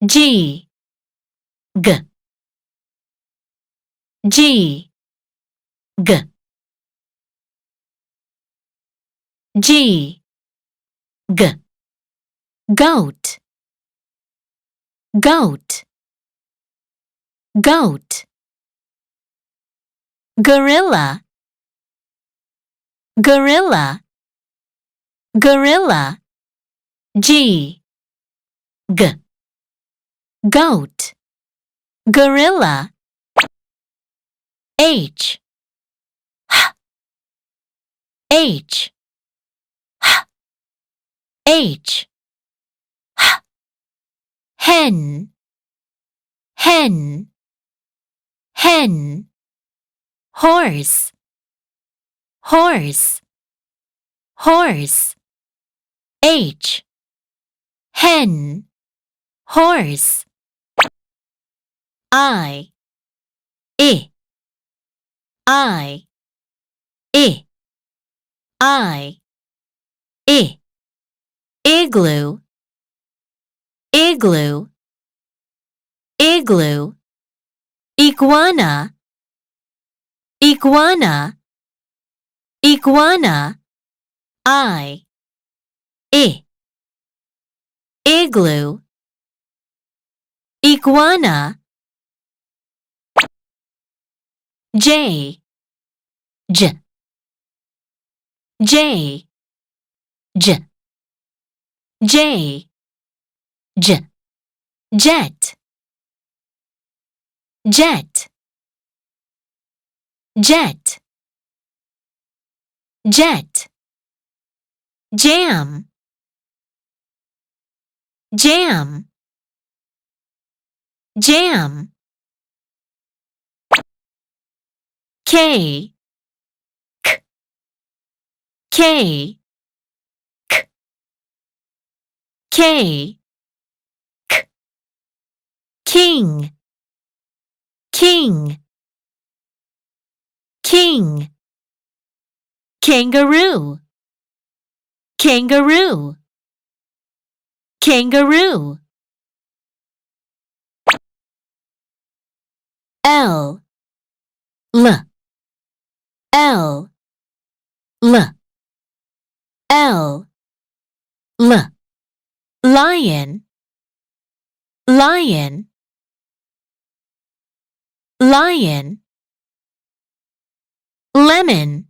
G G G G G G Goat Goat Goat Gorilla Gorilla Gorilla G G Goat Gorilla H H H Hen Hen Hen Horse Horse Horse H Hen Horse I I I I I I Igloo Igloo Igloo Iguana Iguana Iguana I Igloo Iguana J J J J J J Jet Jet Jet Jet Jam Jam Jam K K K K K K King King King Kangaroo Kangaroo Kangaroo L L L L L L Lion Lion Lion Lemon